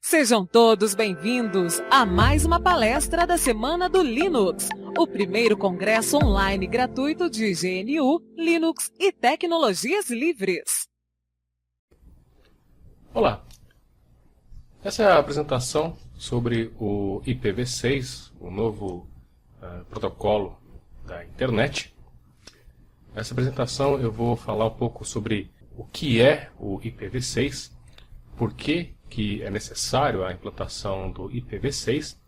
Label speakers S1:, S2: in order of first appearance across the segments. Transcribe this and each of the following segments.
S1: Sejam todos bem-vindos a mais uma palestra da Semana do Linux, o primeiro congresso online gratuito de GNU, Linux e tecnologias livres.
S2: Olá, essa é a apresentação sobre o IPv6, o novo protocolo da internet. Nessa apresentação eu vou falar um pouco sobre o que é o IPv6, por que é necessário a implantação do IPv6,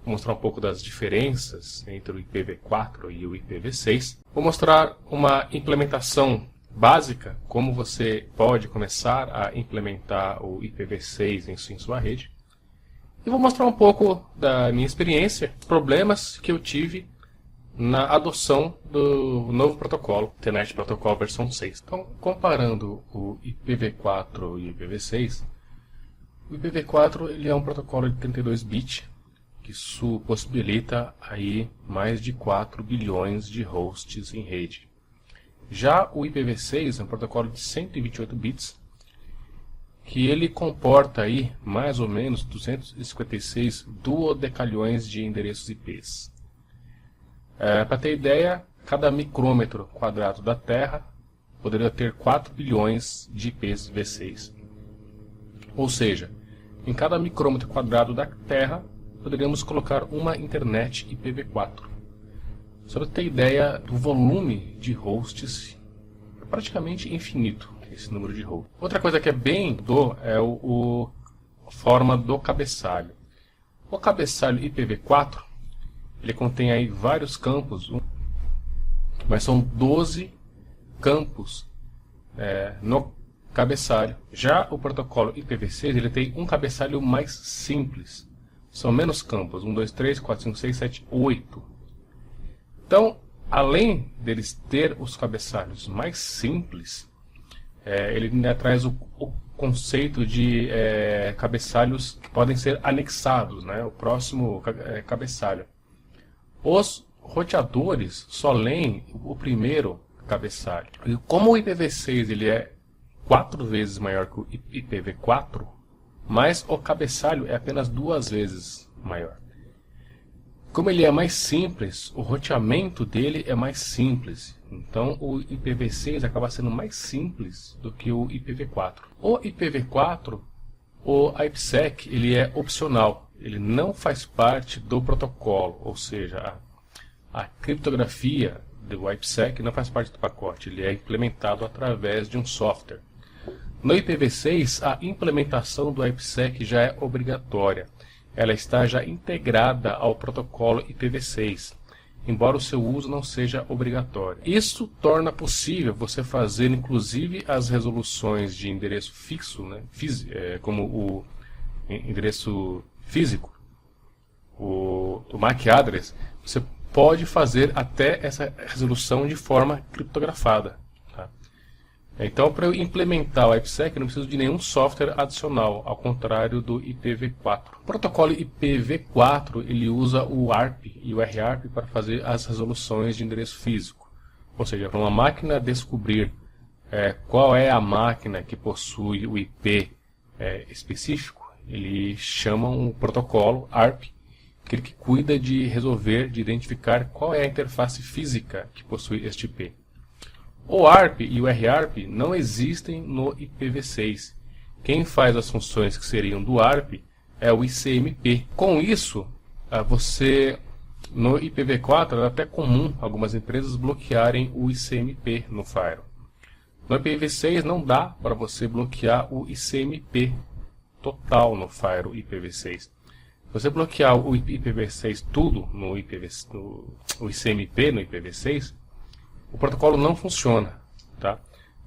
S2: vou mostrar um pouco das diferenças entre o IPv4 e o IPv6, vou mostrar uma implementação básica, como você pode começar a implementar o IPv6 em sua rede, e vou mostrar um pouco da minha experiência, problemas que eu tive na adoção do novo protocolo, Internet Protocol versão 6. Então, comparando o IPv4 e o IPv6, o IPv4 ele é um protocolo de 32 bits, que isso possibilita aí mais de 4 bilhões de hosts em rede. Já o IPv6 é um protocolo de 128 bits, que ele comporta aí mais ou menos 256 duodecalhões de endereços IPs. Para ter ideia, cada micrômetro quadrado da Terra poderia ter 4 bilhões de IPs V6. Ou seja, em cada micrômetro quadrado da Terra, poderíamos colocar uma internet IPv4. Só para ter ideia do volume de hosts, é praticamente infinito esse número de hosts. Outra coisa que é bem é a forma do cabeçalho. O cabeçalho IPv4, ele contém aí vários campos, mas são 12 campos no cabeçalho. Já o protocolo IPv6 ele tem um cabeçalho mais simples. São menos campos, 1, 2, 3, 4, 5, 6, 7, 8. Então, além deles ter os cabeçalhos mais simples, ele ainda traz o conceito de cabeçalhos que podem ser anexados, né? O próximo cabeçalho. Os roteadores só leem o primeiro cabeçalho. E como o IPv6 ele é 4 vezes maior que o IPv4, mas o cabeçalho é apenas 2 vezes maior. Como ele é mais simples, o roteamento dele é mais simples. Então o IPv6 acaba sendo mais simples do que o IPv4. O IPv4, o IPsec, ele é opcional. Ele não faz parte do protocolo, ou seja, a criptografia do IPsec não faz parte do pacote. Ele é implementado através de um software. No IPv6, a implementação do IPsec já é obrigatória. Ela está já integrada ao protocolo IPv6, embora o seu uso não seja obrigatório. Isso torna possível você fazer, inclusive, as resoluções de endereço fixo, né, como o endereço físico, o MAC address, você pode fazer até essa resolução de forma criptografada. Então, para eu implementar o IPsec, eu não preciso de nenhum software adicional, ao contrário do IPv4. O protocolo IPv4 ele usa o ARP e o RARP para fazer as resoluções de endereço físico. Ou seja, para uma máquina descobrir qual é a máquina que possui o IP específico, ele chama um protocolo ARP, aquele que cuida de resolver, de identificar qual é a interface física que possui este IP. O ARP e o RARP não existem no IPv6. Quem faz as funções que seriam do ARP é o ICMP. Com isso, no IPv4 é até comum algumas empresas bloquearem o ICMP no firewall. No IPv6 não dá para você bloquear o ICMP total no firewall IPv6. Se você bloquear o IPv6 tudo no ICMP no IPv6, o protocolo não funciona, tá?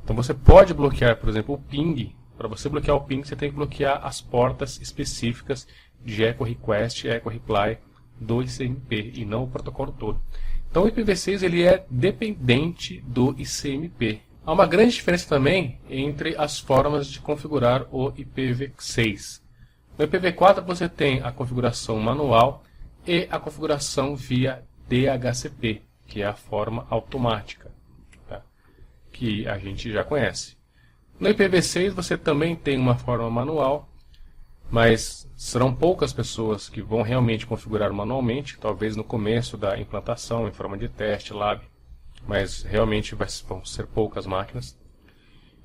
S2: Então você pode bloquear, por exemplo, o ping. Para você bloquear o ping, você tem que bloquear as portas específicas de echo request e echo reply do ICMP e não o protocolo todo. Então o IPv6 ele é dependente do ICMP. Há uma grande diferença também entre as formas de configurar o IPv6. No IPv4 você tem a configuração manual e a configuração via DHCP, que é a forma automática, tá? Que a gente já conhece. No IPv6 você também tem uma forma manual, mas serão poucas pessoas que vão realmente configurar manualmente, talvez no começo da implantação, em forma de teste, lab, mas realmente vão ser poucas máquinas.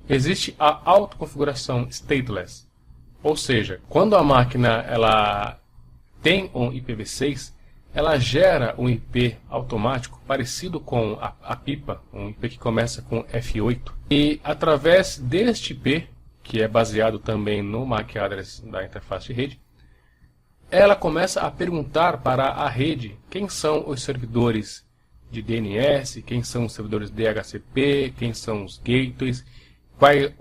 S2: Existe a autoconfiguração stateless, ou seja, quando a máquina ela tem um IPv6, ela gera um IP automático parecido com a pipa, um IP que começa com F8, e através deste IP, que é baseado também no MAC address da interface de rede, ela começa a perguntar para a rede quem são os servidores de DNS, quem são os servidores DHCP, quem são os gateways,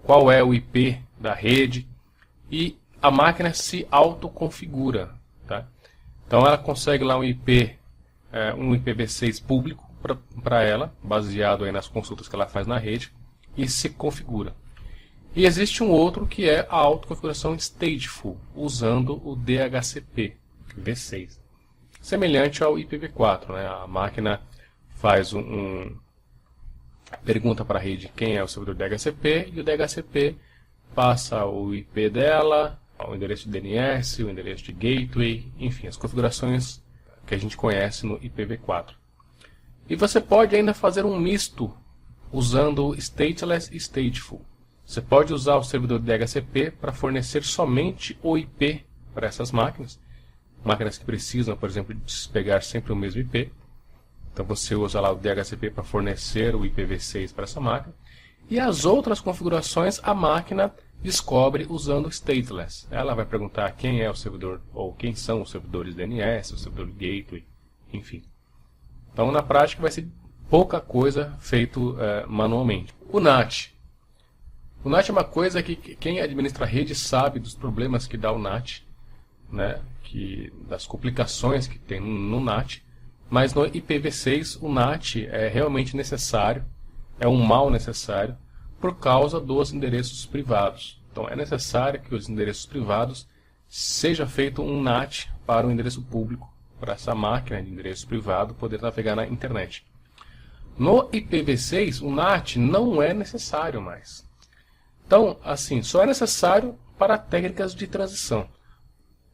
S2: qual é o IP da rede, e a máquina se autoconfigura. Tá? Então ela consegue lá um IP, um IPv6 público para ela, baseado aí nas consultas que ela faz na rede, e se configura. E existe um outro que é a autoconfiguração stateful, usando o DHCP v6, semelhante ao IPv4. Né? A máquina faz pergunta para a rede quem é o servidor DHCP, e o DHCP passa o IP dela, o endereço de DNS, o endereço de gateway, enfim, as configurações que a gente conhece no IPv4. E você pode ainda fazer um misto usando stateless e stateful. Você pode usar o servidor DHCP para fornecer somente o IP para essas máquinas. Máquinas que precisam, por exemplo, despegar sempre o mesmo IP. Então você usa lá o DHCP para fornecer o IPv6 para essa máquina. E as outras configurações a máquina descobre usando o stateless. Ela vai perguntar quem é o servidor, ou quem são os servidores DNS, o servidor gateway, enfim. Então na prática vai ser pouca coisa feito manualmente. O NAT. O NAT é uma coisa que quem administra a rede sabe dos problemas que dá o NAT, né? Das complicações que tem no NAT, mas no IPv6 o NAT é realmente necessário, é um mal necessário, por causa dos endereços privados. Então é necessário que os endereços privados seja feito um NAT para o endereço público, para essa máquina de endereço privado poder navegar na internet. No IPv6 o NAT não é necessário mais. Então, assim, só é necessário para técnicas de transição.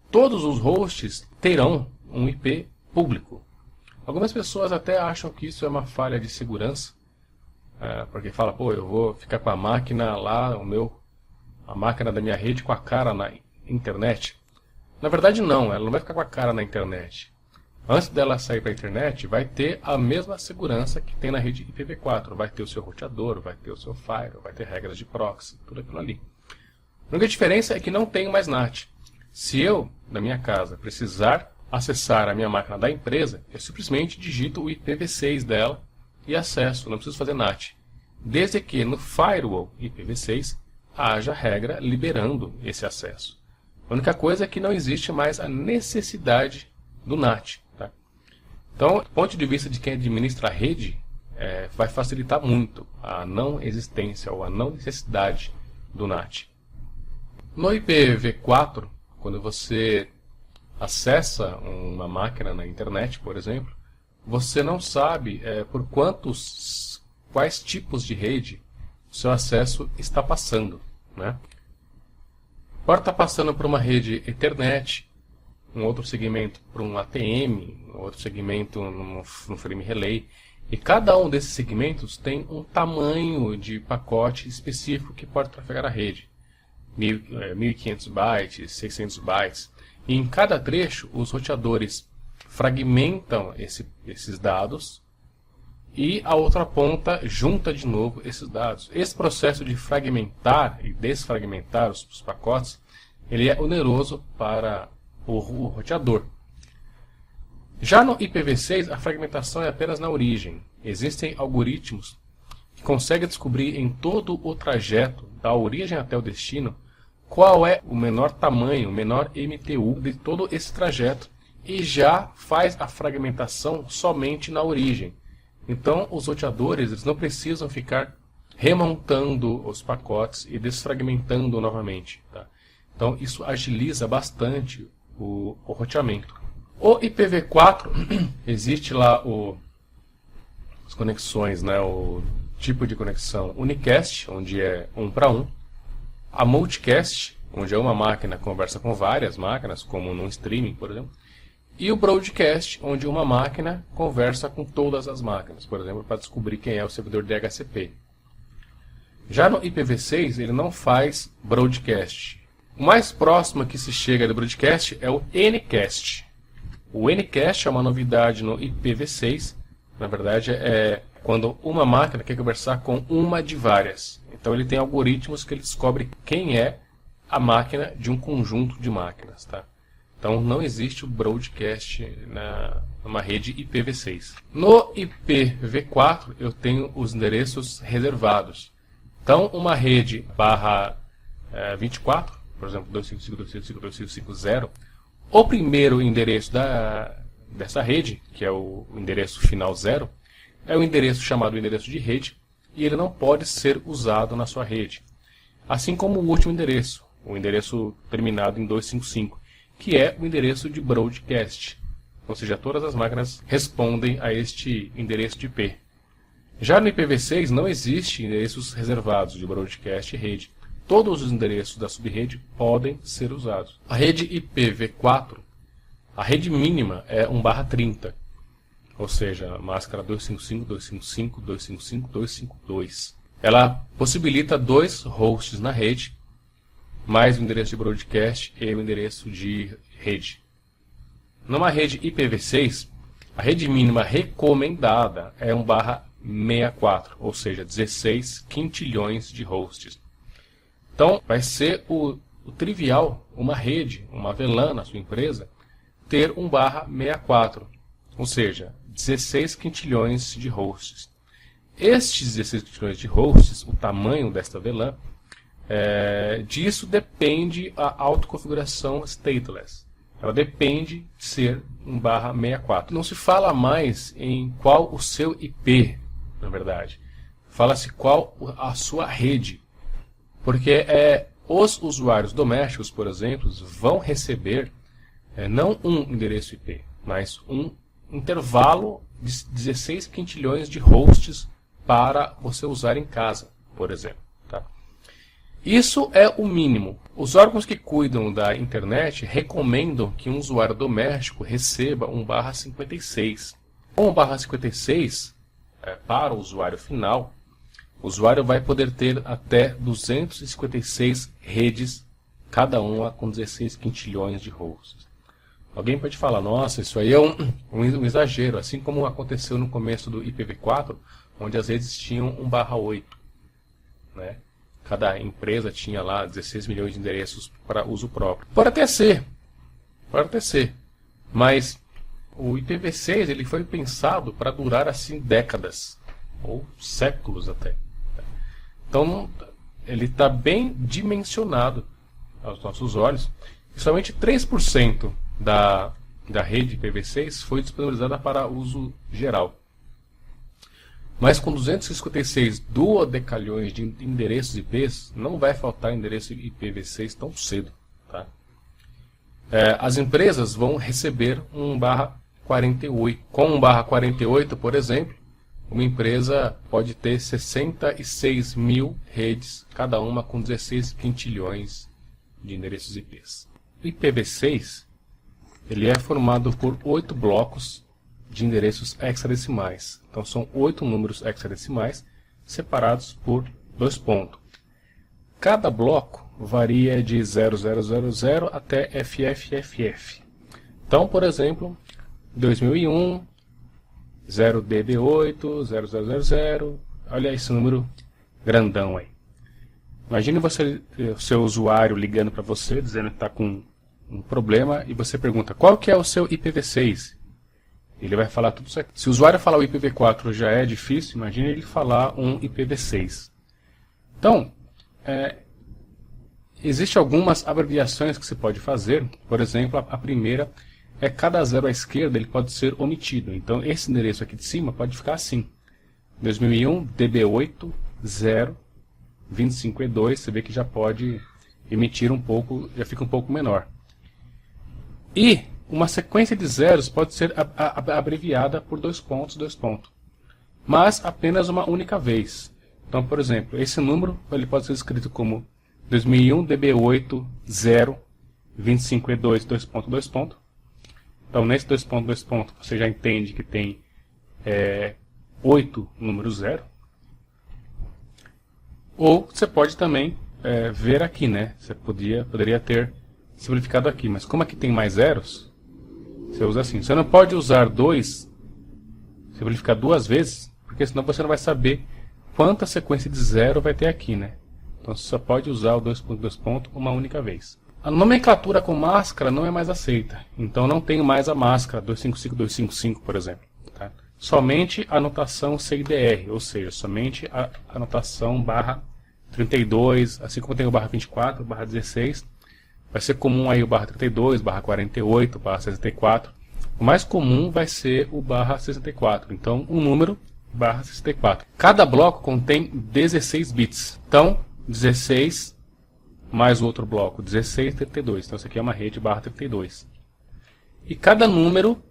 S2: Todos os hosts terão um IP público. Algumas pessoas até acham que isso é uma falha de segurança, porque fala, pô, eu vou ficar com a máquina lá, a máquina da minha rede com a cara na internet. Na verdade não, ela não vai ficar com a cara na internet. Antes dela sair para a internet, vai ter a mesma segurança que tem na rede IPv4. Vai ter o seu roteador, vai ter o seu firewall, vai ter regras de proxy, tudo aquilo ali. A única diferença é que não tem mais NAT. Se eu, da minha casa, precisar acessar a minha máquina da empresa, eu simplesmente digito o IPv6 dela e acesso, não preciso fazer NAT. Desde que no firewall IPv6 haja regra liberando esse acesso. A única coisa é que não existe mais a necessidade do NAT. Tá? Então, do ponto de vista de quem administra a rede, vai facilitar muito a não existência ou a não necessidade do NAT. No IPv4, quando você acessa uma máquina na internet, por exemplo, você não sabe por quais tipos de rede o seu acesso está passando. Né? Pode estar passando por uma rede Ethernet, um outro segmento para um ATM, um outro segmento no frame relay. E cada um desses segmentos tem um tamanho de pacote específico que pode trafegar a rede. 1500 bytes, 600 bytes. E em cada trecho, os roteadores fragmentam esses dados e a outra ponta junta de novo esses dados. Esse processo de fragmentar e desfragmentar os pacotes, ele é oneroso para o roteador. Já no IPv6, a fragmentação é apenas na origem. Existem algoritmos que conseguem descobrir em todo o trajeto, da origem até o destino, qual é o menor tamanho, o menor MTU de todo esse trajeto e já faz a fragmentação somente na origem. Então, os roteadores eles não precisam ficar remontando os pacotes e desfragmentando novamente. Tá? Então, isso agiliza bastante o roteamento. O IPv4, existe lá as conexões, né, o tipo de conexão unicast, onde é 1 para 1. A multicast, onde uma máquina conversa com várias máquinas, como num streaming, por exemplo. E o broadcast, onde uma máquina conversa com todas as máquinas, por exemplo, para descobrir quem é o servidor DHCP. Já no IPv6, ele não faz broadcast. O mais próximo que se chega do broadcast é o Ncast. O Ncast é uma novidade no IPv6. Na verdade, é quando uma máquina quer conversar com uma de várias. Então ele tem algoritmos que ele descobre quem é a máquina de um conjunto de máquinas. Tá? Então não existe o broadcast numa rede IPv6. No IPv4 eu tenho os endereços reservados. Então uma rede /24, por exemplo 255.255.255.0, o primeiro endereço dessa rede, que é o endereço final 0, é o endereço chamado endereço de rede, e ele não pode ser usado na sua rede. Assim como o último endereço, o endereço terminado em 255, que é o endereço de broadcast. Ou seja, todas as máquinas respondem a este endereço de IP. Já no IPv6 não existe endereços reservados de broadcast e rede. Todos os endereços da subrede podem ser usados. A rede IPv4, a rede mínima é 1/30. Ou seja, a máscara 255, 255, 255, 252. Ela possibilita 2 hosts na rede, mais o endereço de broadcast e o endereço de rede. Numa rede IPv6, a rede mínima recomendada é 1/64, ou seja, 16 quintilhões de hosts. Então, vai ser o trivial, uma rede, uma VLAN na sua empresa, ter 1/64, ou seja, 16 quintilhões de hosts. Estes 16 quintilhões de hosts, o tamanho desta VLAN, disso depende a autoconfiguração stateless. Ela depende de ser 1/64. Não se fala mais em qual o seu IP, na verdade. Fala-se qual a sua rede. Porque os usuários domésticos, por exemplo, vão receber não um endereço IP, mas um intervalo de 16 quintilhões de hosts para você usar em casa, por exemplo. Tá? Isso é o mínimo. Os órgãos que cuidam da internet recomendam que um usuário doméstico receba 1/56. 1/56, para o usuário final, o usuário vai poder ter até 256 redes, cada uma com 16 quintilhões de hosts. Alguém pode falar, nossa, isso aí é um exagero, assim como aconteceu no começo do IPv4, onde as redes tinham 1/8. Né? Cada empresa tinha lá 16 milhões de endereços para uso próprio. Pode até ser, mas o IPv6 ele foi pensado para durar assim décadas, ou séculos até. Então, ele está bem dimensionado aos nossos olhos. E somente 3% da rede IPv6 foi disponibilizada para uso geral. Mas com 256 duodecalhões de endereços IPs, não vai faltar endereço IPv6 tão cedo. Tá? As empresas vão receber 1/48. Com 1/48, por exemplo, uma empresa pode ter 66 mil redes, cada uma com 16 quintilhões de endereços IPs. O IPv6 ele é formado por 8 blocos de endereços hexadecimais. Então são 8 números hexadecimais separados por 2 pontos. Cada bloco varia de 0000 até FFFF. Então, por exemplo, 2001, 0DB8, 0000, olha esse número grandão aí. Imagine você, o seu usuário ligando para você, dizendo que está com um problema, e você pergunta, qual que é o seu IPv6? Ele vai falar tudo certo. Se o usuário falar o IPv4 já é difícil, imagine ele falar um IPv6. Então, existem algumas abreviações que você pode fazer. Por exemplo, a primeira é cada zero à esquerda ele pode ser omitido. Então, esse endereço aqui de cima pode ficar assim. 2001, DB8, 0, 25E2, você vê que já pode emitir um pouco, já fica um pouco menor. E uma sequência de zeros pode ser abreviada por 2 pontos, 2 pontos. Mas apenas uma única vez. Então, por exemplo, esse número ele pode ser escrito como 2001 DB8 0 25E2 2.2. Então nesse 2.2 você já entende que tem 8 números 0. Ou você pode também ver aqui, né? Você poderia ter simplificado aqui, mas como aqui tem mais zeros, você usa assim. Você não pode usar 2, simplificar duas vezes, porque senão você não vai saber quanta sequência de 0 vai ter aqui, né? Então você só pode usar o 2.2 uma única vez. A nomenclatura com máscara não é mais aceita, então não tenho mais a máscara 255, 255, por exemplo. Tá? Somente a notação CIDR, ou seja, somente a anotação barra 32, assim como tem o barra 24, barra 16, vai ser comum aí o barra 32, barra 48, barra 64. O mais comum vai ser o barra 64, então um número barra 64. Cada bloco contém 16 bits, então 16 mais o outro bloco, 16, 32. Então isso aqui é uma rede barra 32. E cada número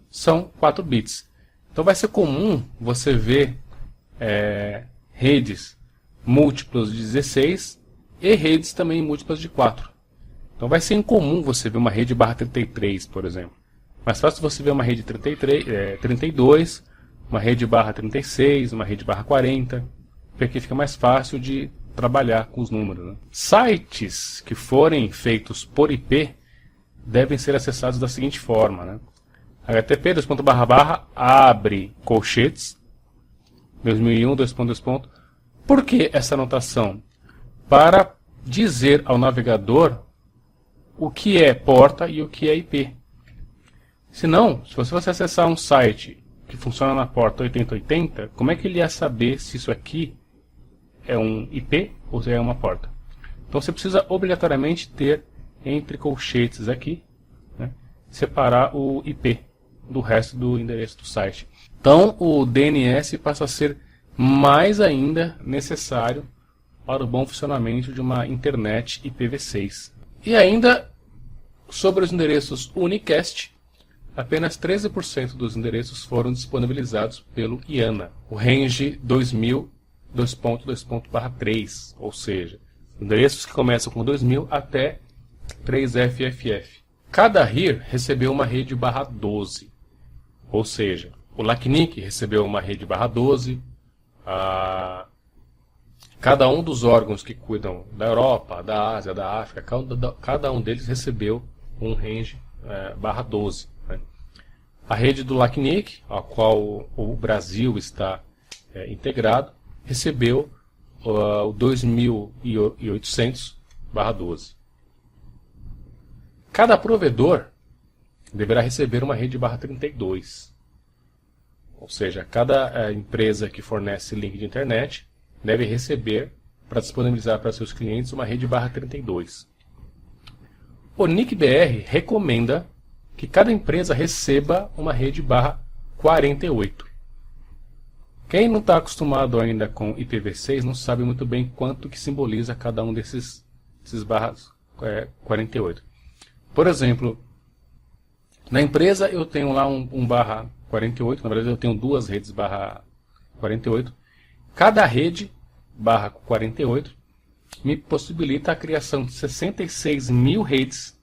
S2: são 4 bits. Então vai ser comum você ver redes múltiplas de 16 e redes também múltiplas de 4. Então vai ser incomum você ver uma rede barra 33, por exemplo. Mais fácil você ver uma rede 32, uma rede barra 36, uma rede barra 40, porque fica mais fácil de trabalhar com os números. Né? Sites que forem feitos por IP devem ser acessados da seguinte forma. Né? http abre colchetes 2001 2.2. Por que essa anotação? Para dizer ao navegador o que é porta e o que é IP. Senão, se você acessar um site que funciona na porta 8080, como é que ele ia saber se isso aqui é um IP ou se é uma porta? Então você precisa obrigatoriamente ter entre colchetes aqui, né, separar o IP do resto do endereço do site. Então o DNS passa a ser mais ainda necessário para o bom funcionamento de uma internet IPv6. E ainda sobre os endereços unicast, apenas 13% dos endereços foram disponibilizados pelo IANA, o range 2000 2.2.3, ou seja, endereços que começam com 2000 até 3FFF. Cada RIR recebeu uma rede barra 12, ou seja, o LACNIC recebeu uma rede barra 12, cada um dos órgãos que cuidam da Europa, da Ásia, da África, cada um deles recebeu um range barra 12. Né? A rede do LACNIC, a qual o Brasil está integrado, recebeu o 2800/12. Cada provedor deverá receber uma rede barra 32. Ou seja, cada empresa que fornece link de internet deve receber, para disponibilizar para seus clientes, uma rede barra 32. O NIC-BR recomenda que cada empresa receba uma rede barra 48. Quem não está acostumado ainda com IPv6 não sabe muito bem quanto que simboliza cada um desses barras 48. Por exemplo, na empresa eu tenho lá um barra 48, na verdade eu tenho duas redes barra 48. Cada rede barra 48 me possibilita a criação de 66 mil redes,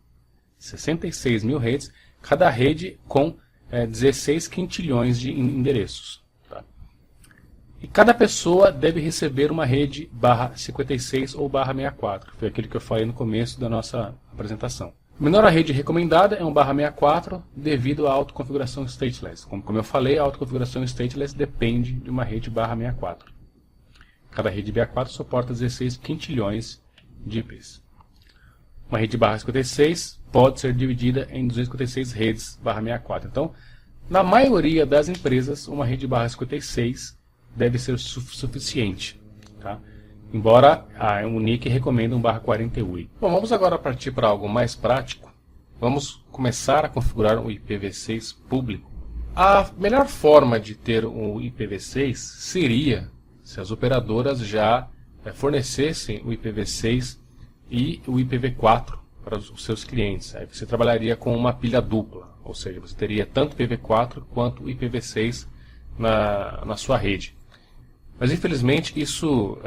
S2: cada rede com 16 quintilhões de endereços. E cada pessoa deve receber uma rede barra 56 ou barra 64. Foi aquilo que eu falei no começo da nossa apresentação. A menor rede recomendada é um barra 64 devido à autoconfiguração stateless. Como eu falei, a autoconfiguração stateless depende de uma rede barra 64. Cada rede 64 suporta 16 quintilhões de IPs. Uma rede barra 56 pode ser dividida em 256 redes barra 64. Então, na maioria das empresas, uma rede barra 56 deve ser suficiente, tá? Embora a UNIC recomenda um barra 48. Bom, vamos agora partir para algo mais prático. Vamos começar a configurar um IPv6 público. A melhor forma de ter um IPv6 seria se as operadoras já fornecessem o IPv6 e o IPv4 para os seus clientes. Aí você trabalharia com uma pilha dupla, ou seja, você teria tanto IPv4 quanto IPv6 na sua rede. Mas infelizmente isso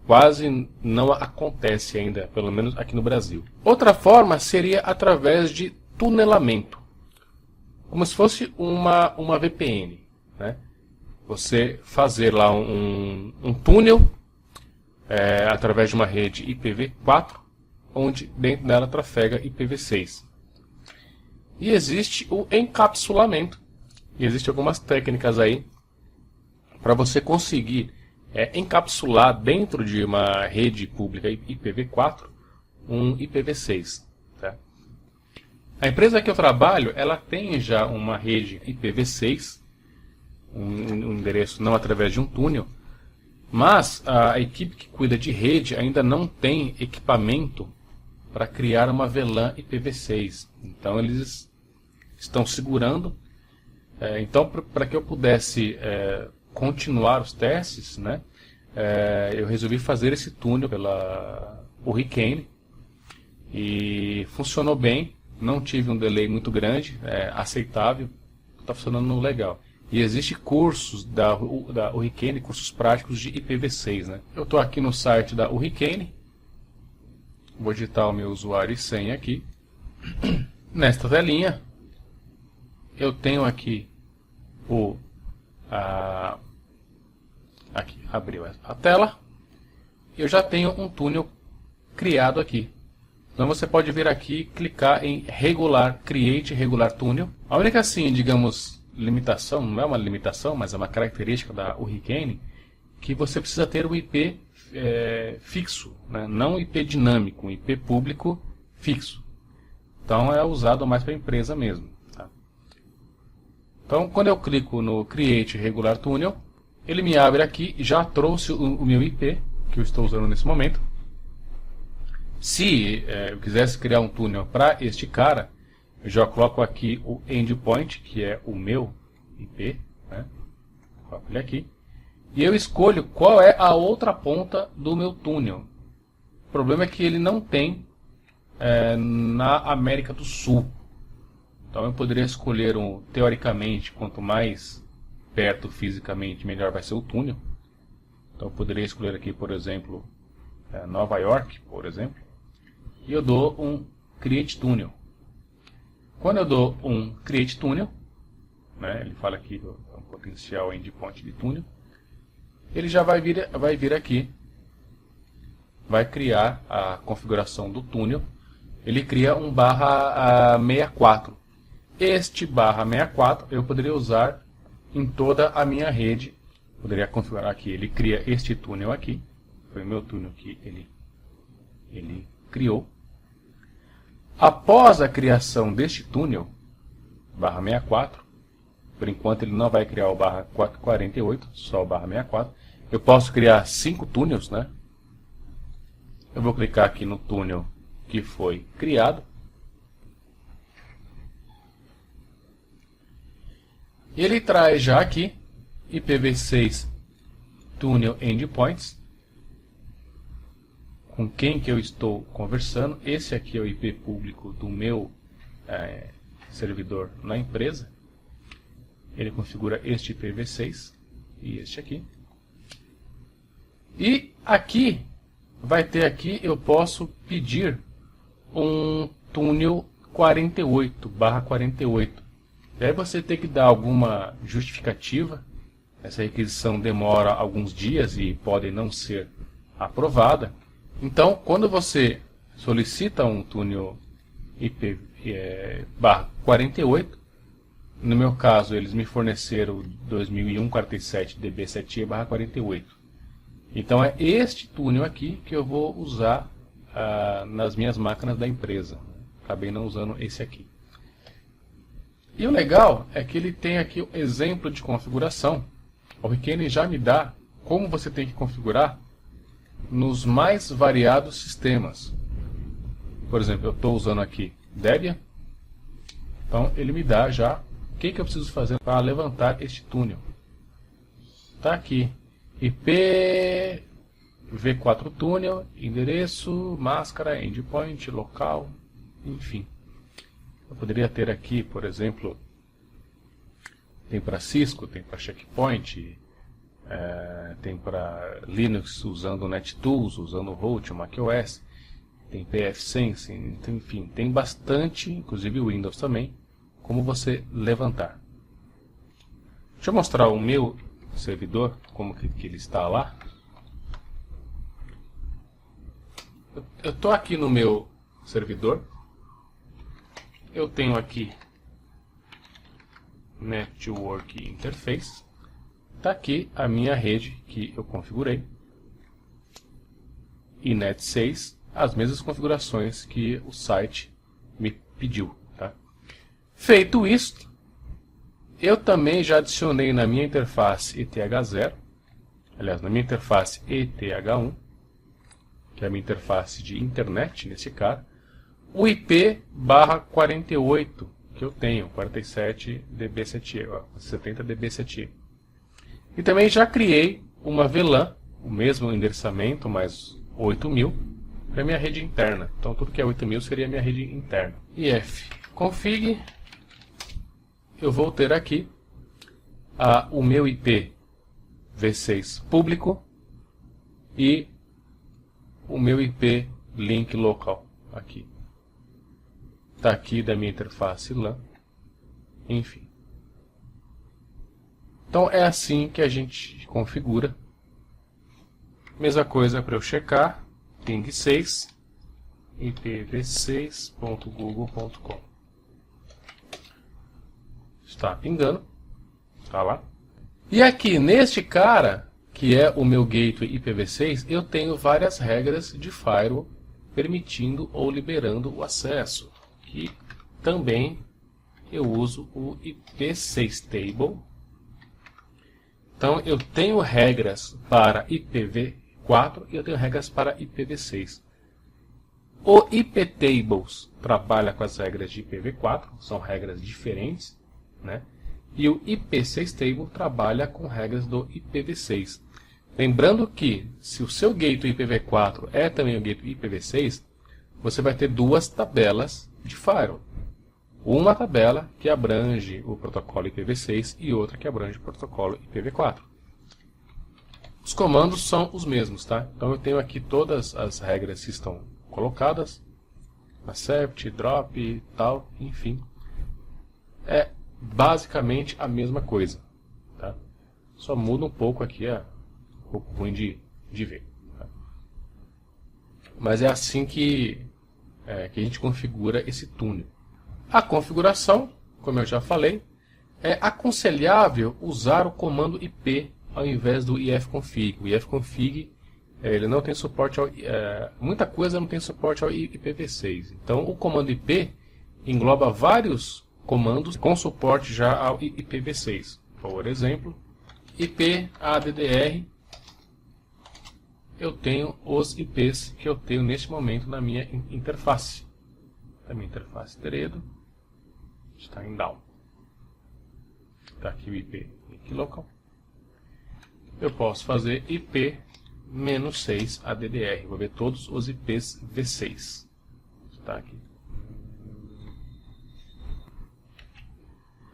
S2: quase não acontece ainda, pelo menos aqui no Brasil. Outra forma seria através de tunelamento, como se fosse uma VPN, né? Você fazer lá um túnel através de uma rede IPv4, onde dentro dela trafega IPv6. E existe o encapsulamento, e existem algumas técnicas aí para você conseguir encapsular dentro de uma rede pública IPv4 um IPv6. Tá? A empresa que eu trabalho, ela tem já uma rede IPv6, um endereço não através de um túnel, mas a equipe que cuida de rede ainda não tem equipamento para criar uma VLAN IPv6. Então eles estão segurando. Então, para que eu pudesse continuar os testes, né, eu resolvi fazer esse túnel pela Hurricane e funcionou bem, não tive um delay muito grande, aceitável, está funcionando legal. E existem cursos da Hurricane, cursos práticos de IPv6. Né? Eu estou aqui no site da Hurricane, vou digitar o meu usuário e senha aqui. Nesta telinha, eu tenho aqui aqui, abriu a tela, eu já tenho um túnel criado aqui. Então você pode vir aqui e clicar em regular, create regular túnel. A única, assim, digamos, limitação, não é uma limitação, mas é uma característica da Hurricane, que você precisa ter um IP fixo, né? Não IP dinâmico, um IP público fixo. Então é usado mais para a empresa mesmo. Tá? Então quando eu clico no Create Regular Tunnel, ele me abre aqui e já trouxe o meu IP, que eu estou usando nesse momento. Se eu quisesse criar um túnel para este cara, eu já coloco aqui o endpoint, que é o meu IP, né? Coloco ele aqui. E eu escolho qual é a outra ponta do meu túnel. O problema é que ele não tem na América do Sul. Então eu poderia escolher, teoricamente, quanto mais perto fisicamente, melhor vai ser o túnel. Então eu poderia escolher aqui, por exemplo, Nova York, por exemplo. E eu dou um Create Tunnel. Quando eu dou um Create Tunnel, né, ele fala aqui do potencial endpoint de túnel, ele já vai vir aqui, vai criar a configuração do túnel. Ele cria um /64. Este /64 eu poderia usar em toda a minha rede. Poderia configurar aqui. Ele cria este túnel aqui. Foi o meu túnel que ele criou. Após a criação deste túnel, /64, por enquanto ele não vai criar o /48, só o /64. Eu posso criar 5 túneis, né? Eu vou clicar aqui no túnel que foi criado. E ele traz já aqui IPv6 Tunnel Endpoints, com quem que eu estou conversando. Esse aqui é o IP público do meu servidor na empresa. Ele configura este IPv6 e este aqui. E aqui vai ter aqui, eu posso pedir um túnel 48/48. E aí você tem que dar alguma justificativa. Essa requisição demora alguns dias e pode não ser aprovada. Então, quando você solicita um túnel IP /48, no meu caso eles me forneceram 2001/47 DB7E/48. Então é este túnel aqui que eu vou usar nas minhas máquinas da empresa. Acabei não usando esse aqui. E o legal é que ele tem aqui o exemplo de configuração. O Hurricane já me dá como você tem que configurar nos mais variados sistemas. Por exemplo, eu estou usando aqui Debian. Então ele me dá já o que eu preciso fazer para levantar este túnel. Está aqui. IP V4 túnel, endereço, máscara, endpoint, local, enfim. Eu poderia ter aqui, por exemplo, tem para Cisco, tem para Checkpoint, tem para Linux usando NetTools, usando Root, macOS, tem pfSense, enfim, tem bastante, inclusive o Windows também, como você levantar. Deixa eu mostrar o meu servidor, como que ele está lá. Eu estou aqui no meu servidor, eu tenho aqui Network Interface, está aqui a minha rede que eu configurei, e Net6, as mesmas configurações que o site me pediu. Tá? Feito isso, eu também já adicionei na minha interface ETH0, aliás, na minha interface ETH1, que é a minha interface de internet, nesse cara, o IP/48 que eu tenho, 47 dB/SE, 70 dB/SE. E também já criei uma VLAN, o mesmo endereçamento, mais 8000, para a minha rede interna. Então tudo que é 8000 seria a minha rede interna. ifconfig, eu vou ter aqui o meu IPv6 público e o meu IP link local aqui. Está aqui da minha interface LAN. Enfim. Então é assim que a gente configura. Mesma coisa para eu checar. Ping 6 ipv6.google.com. Está pingando. Está lá. E aqui neste cara, que é o meu gateway IPv6, eu tenho várias regras de firewall permitindo ou liberando o acesso. Que também eu uso o IP6 table. Então eu tenho regras para IPv4 e eu tenho regras para IPv6. O IPtables trabalha com as regras de IPv4, são regras diferentes, né? E o IP6 table trabalha com regras do IPv6. Lembrando que se o seu gateway IPv4 é também o gateway IPv6, você vai ter duas tabelas de firewall. Uma tabela que abrange o protocolo IPv6 e outra que abrange o protocolo IPv4. Os comandos são os mesmos, tá? Então eu tenho aqui todas as regras que estão colocadas. Accept, drop, tal, enfim. É basicamente a mesma coisa, tá? Só muda um pouco aqui, um pouco ruim de ver. Tá? Mas é assim que a gente configura esse túnel. A configuração, como eu já falei, é aconselhável usar o comando IP ao invés do ifconfig. O ifconfig ele não tem suporte ao, muita coisa não tem suporte ao IPv6. Então o comando IP engloba vários comandos com suporte já ao IPv6. Por exemplo, IP-ADDR, eu tenho os IPs que eu tenho neste momento na minha interface. A minha interface Teredo está em down. Está aqui o IP local. Eu posso fazer IP-6 ADDR. Vou ver todos os IPs V6. Está aqui.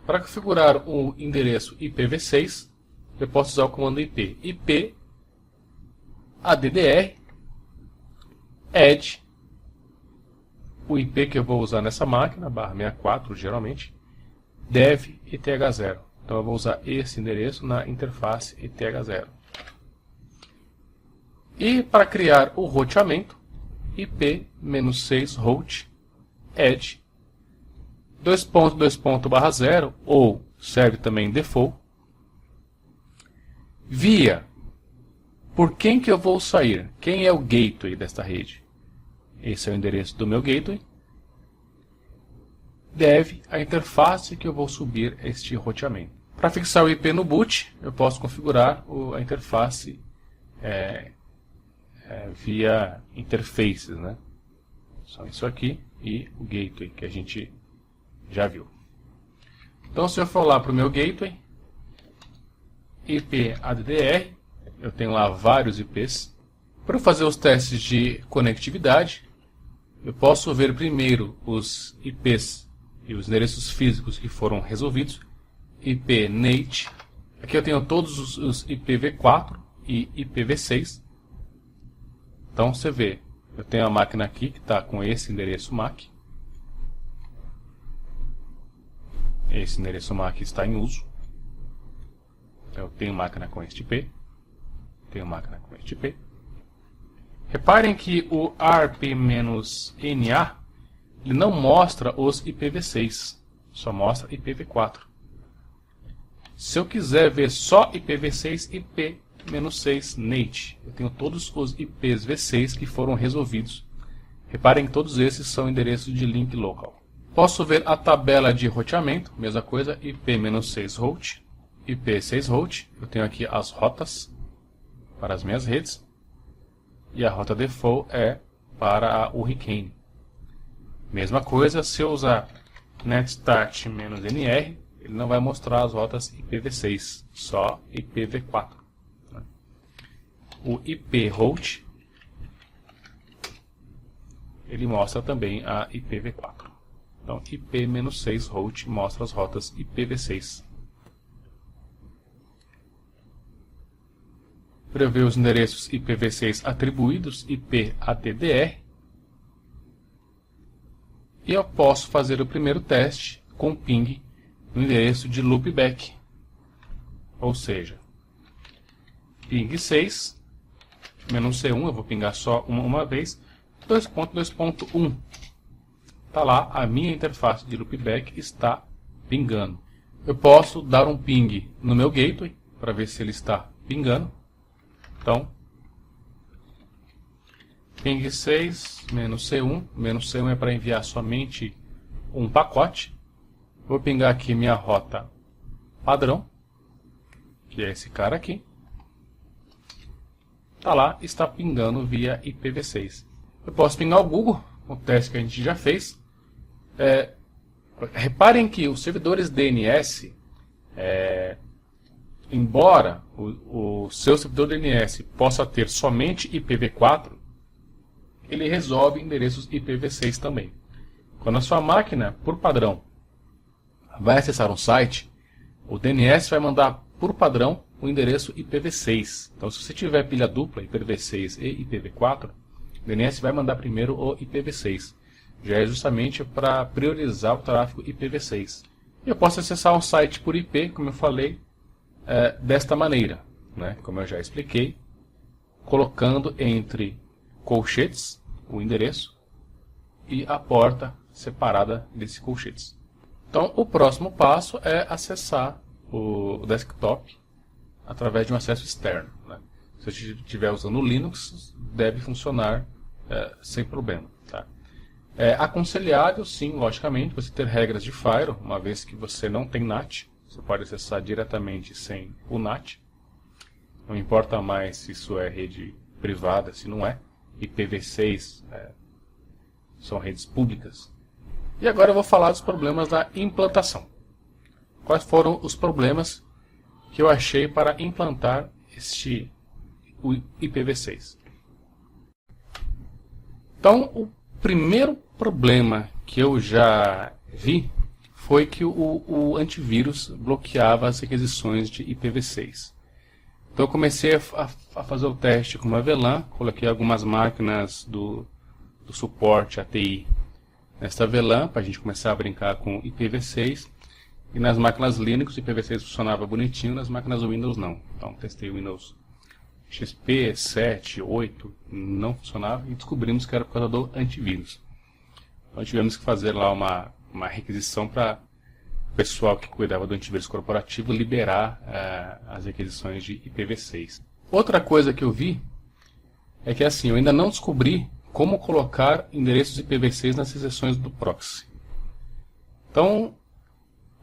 S2: Para configurar o endereço IPv6, eu posso usar o comando IP. IP ADDR add o IP que eu vou usar nessa máquina, /64 geralmente, dev ETH0. Então eu vou usar esse endereço na interface ETH0. E para criar o roteamento, IP-6 route add 2.2.0 ou serve também default via. Por quem que eu vou sair? Quem é o gateway desta rede? Esse é o endereço do meu gateway. Dev a interface que eu vou subir este roteamento. Para fixar o IP no boot, eu posso configurar a interface via interfaces, né? Só isso aqui e o gateway que a gente já viu. Então se eu for lá para o meu gateway, IP ADDR, eu tenho lá vários IPs. Para fazer os testes de conectividade, eu posso ver primeiro os IPs e os endereços físicos que foram resolvidos. IP NAT Aqui eu tenho todos os IPv4 e IPv6. Então você vê, eu tenho a máquina aqui que está com esse endereço MAC. Esse endereço MAC está em uso. Eu tenho máquina com este IP. Tenho máquina com este IP. Reparem que o ARP-NA ele não mostra os IPv6, só mostra IPv4. Se eu quiser ver só IPv6, IP-6 NAT, eu tenho todos os IPs V6 que foram resolvidos. Reparem que todos esses são endereços de link local. Posso ver a tabela de roteamento, mesma coisa, IP-6 route, IP6 route. Eu tenho aqui as rotas para as minhas redes. E a rota default é para a Hurricane. Mesma coisa, se eu usar netstart-nr, ele não vai mostrar as rotas IPv6, só IPv4. O IP route, ele mostra também a IPv4. Então, IP-6 route mostra as rotas IPv6. Prevê os endereços IPv6 atribuídos, IP-ATDR. E eu posso fazer o primeiro teste com ping no endereço de loopback. Ou seja, ping 6, -C1, eu vou pingar só uma vez, 2.2.1. Está lá, a minha interface de loopback está pingando. Eu posso dar um ping no meu gateway, para ver se ele está pingando. Então, ping 6, -C1. -C1 é para enviar somente um pacote. Vou pingar aqui minha rota padrão, que é esse cara aqui. Está lá, está pingando via IPv6. Eu posso pingar o Google, o teste que a gente já fez. Reparem que os servidores DNS, embora o seu servidor DNS possa ter somente IPv4, ele resolve endereços IPv6 também. Quando a sua máquina, por padrão, vai acessar um site, o DNS vai mandar, por padrão, o endereço IPv6. Então, se você tiver pilha dupla, IPv6 e IPv4, o DNS vai mandar primeiro o IPv6. Já é justamente para priorizar o tráfego IPv6. Eu posso acessar um site por IP, como eu falei, desta maneira, né? Como eu já expliquei, colocando entre colchetes o endereço e a porta separada desse colchetes. Então, o próximo passo é acessar o desktop através de um acesso externo, né? Se você estiver usando o Linux, deve funcionar sem problema. Tá? É aconselhável, sim, logicamente, você ter regras de firewall, uma vez que você não tem NAT. Você pode acessar diretamente sem o NAT. Não importa mais se isso é rede privada, se não é. IPv6 são redes públicas. E agora eu vou falar dos problemas da implantação. Quais foram os problemas que eu achei para implantar o IPv6? Então, o primeiro problema que eu já vi foi que o antivírus bloqueava as requisições de IPv6. Então eu comecei a fazer o teste com uma VLAN, coloquei algumas máquinas do suporte ATI nesta VLAN, para a gente começar a brincar com IPv6. E nas máquinas Linux, o IPv6 funcionava bonitinho, nas máquinas Windows não. Então testei o Windows XP, 7, 8, não funcionava, e descobrimos que era por causa do antivírus. Então tivemos que fazer lá uma requisição para o pessoal que cuidava do antivírus corporativo liberar as requisições de IPv6. Outra coisa que eu vi é que assim, eu ainda não descobri como colocar endereços IPv6 nas exceções do proxy. Então,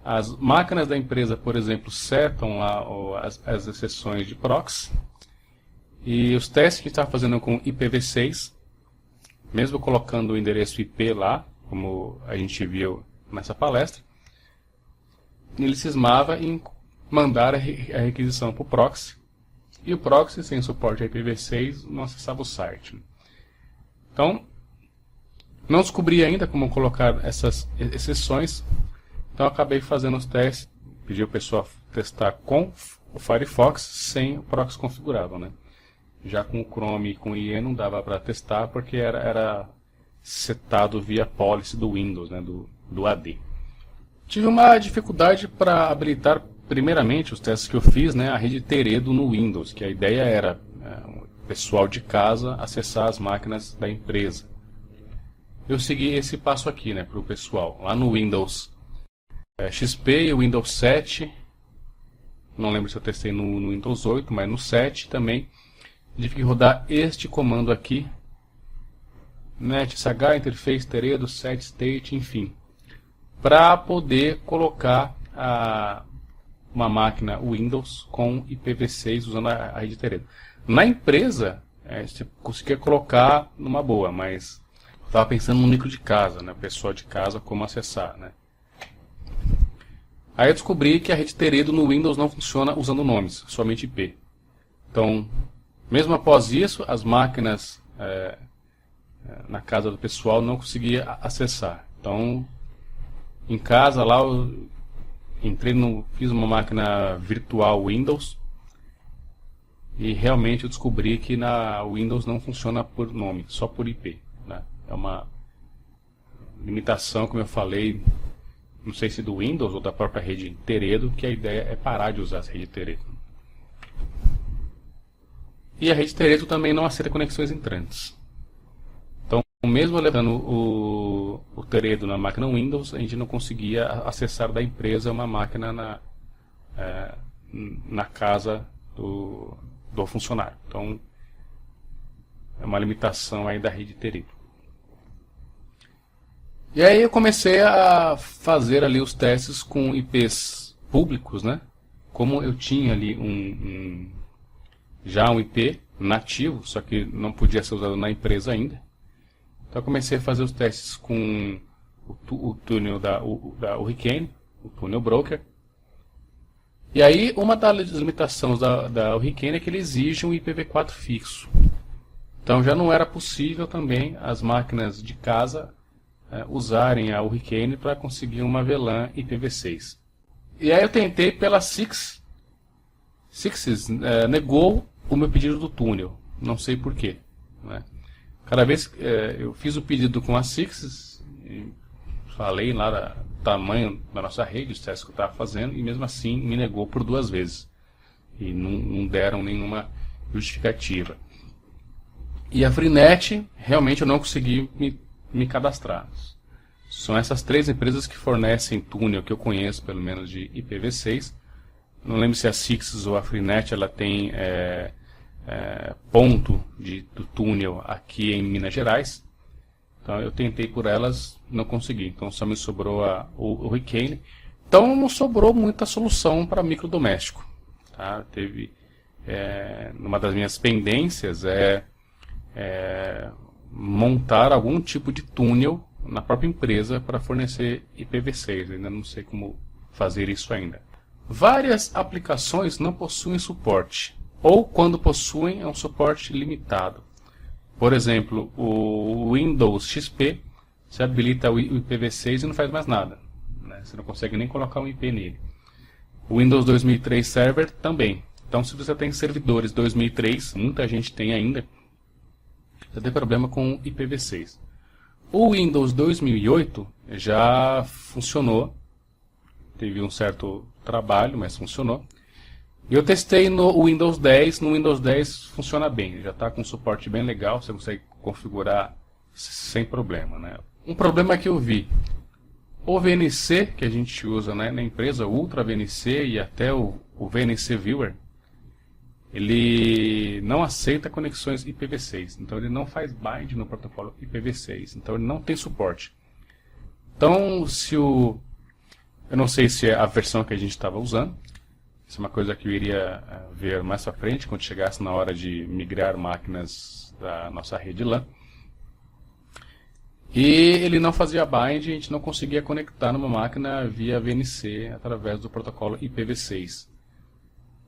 S2: as máquinas da empresa, por exemplo, setam lá as exceções de proxy, e os testes que a gente estava fazendo com IPv6, mesmo colocando o endereço IP lá, como a gente viu nessa palestra, ele cismava em mandar a requisição para o proxy, e o proxy, sem suporte a IPv6, não acessava o site. Então, não descobri ainda como colocar essas exceções, então acabei fazendo os testes, pedi o pessoal testar com o Firefox sem o proxy configurável, né? Já com o Chrome e com o IE não dava para testar porque era setado via policy do Windows, né? do AD. Tive uma dificuldade para habilitar primeiramente os testes que eu fiz, né? A rede Teredo no Windows, que a ideia era o pessoal de casa acessar as máquinas da empresa. Eu segui esse passo aqui, né, para o pessoal. Lá no Windows XP e o Windows 7, não lembro se eu testei no Windows 8, mas no 7 também, tive que rodar este comando aqui, netsh interface Teredo set state, enfim, para poder colocar uma máquina Windows com IPv6 usando a rede Teredo. Na empresa, você conseguia colocar numa boa, mas estava pensando no micro de casa, né? Pessoal de casa, como acessar, né? Aí eu descobri que a rede Teredo no Windows não funciona usando nomes, somente IP. Então, mesmo após isso, as máquinas na casa do pessoal não conseguia acessar. Então, em casa lá, eu fiz uma máquina virtual Windows e realmente eu descobri que na Windows não funciona por nome, só por IP, né? É uma limitação, como eu falei, não sei se do Windows ou da própria rede Teredo, que a ideia é parar de usar essa rede Teredo. E a rede Teredo também não aceita conexões entrantes. Então, mesmo levando o Teredo na máquina Windows, a gente não conseguia acessar da empresa uma máquina na casa do funcionário. Então, é uma limitação aí da rede Teredo. E aí eu comecei a fazer ali os testes com IPs públicos, né? Como eu tinha ali já um IP nativo, só que não podia ser usado na empresa ainda. Então eu comecei a fazer os testes com o túnel da Hurricane, o túnel broker. E aí uma das limitações da Hurricane é que ele exige um IPv4 fixo. Então já não era possível também as máquinas de casa usarem a Hurricane para conseguir uma VLAN IPv6. E aí eu tentei pela Sixes negou o meu pedido do túnel, não sei porquê, né? Cada vez que eu fiz o pedido com a Sixes, falei lá do tamanho da nossa rede, os testes que eu estava fazendo, e mesmo assim me negou por 2 vezes. E não deram nenhuma justificativa. E a Freenet, realmente eu não consegui me cadastrar. São essas 3 empresas que fornecem túnel que eu conheço, pelo menos de IPv6. Não lembro se a Sixes ou a Freenet ela tem ponto do túnel aqui em Minas Gerais. Então eu tentei por elas, não consegui. Então só me sobrou o Hurricane. Então não sobrou muita solução para microdoméstico. Tá? Teve uma das minhas pendências montar algum tipo de túnel na própria empresa para fornecer IPv6. Ainda não sei como fazer isso ainda. Várias aplicações não possuem suporte, ou quando possuem é um suporte limitado. Por exemplo, o Windows XP, você habilita o IPv6 e não faz mais nada, né? Você não consegue nem colocar um IP nele. O Windows 2003 Server também. Então se você tem servidores 2003, muita gente tem ainda, você tem problema com IPv6. O Windows 2008 já funcionou, teve um certo trabalho, mas funcionou. Eu testei no Windows 10, no Windows 10 funciona bem, já está com suporte bem legal, você consegue configurar sem problema, né? Um problema que eu vi, o VNC que a gente usa, né, na empresa, o Ultra VNC e até o VNC Viewer, ele não aceita conexões IPv6, então ele não faz bind no protocolo IPv6, então ele não tem suporte. Então, eu não sei se é a versão que a gente estava usando, isso é uma coisa que eu iria ver mais para frente, quando chegasse na hora de migrar máquinas da nossa rede LAN. E ele não fazia bind, a gente não conseguia conectar numa máquina via VNC através do protocolo IPv6.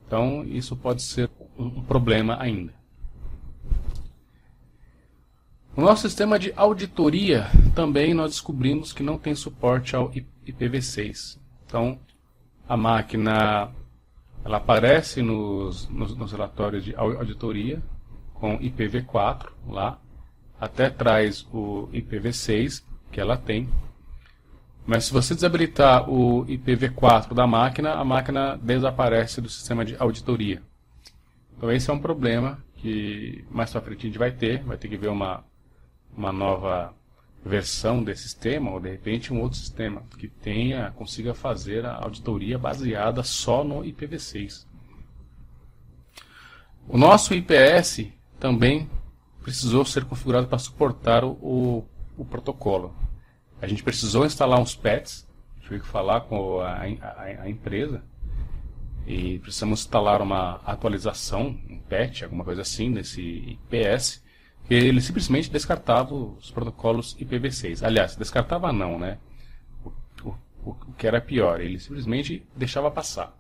S2: Então, isso pode ser um problema ainda. No nosso sistema de auditoria, também nós descobrimos que não tem suporte ao IPv6. Então, a máquina ela aparece nos relatórios de auditoria com IPv4 lá, até traz o IPv6 que ela tem. Mas se você desabilitar o IPv4 da máquina, a máquina desaparece do sistema de auditoria. Então esse é um problema que mais para frente a gente vai ter que ver uma nova versão desse sistema, ou de repente um outro sistema que consiga fazer a auditoria baseada só no IPv6. O nosso IPS também precisou ser configurado para suportar o protocolo. A gente precisou instalar uns patches, tive que falar com a empresa, e precisamos instalar uma atualização, um patch, alguma coisa assim, nesse IPS, que ele simplesmente descartava os protocolos IPv6. Aliás, descartava não, né? O que era pior, ele simplesmente deixava passar.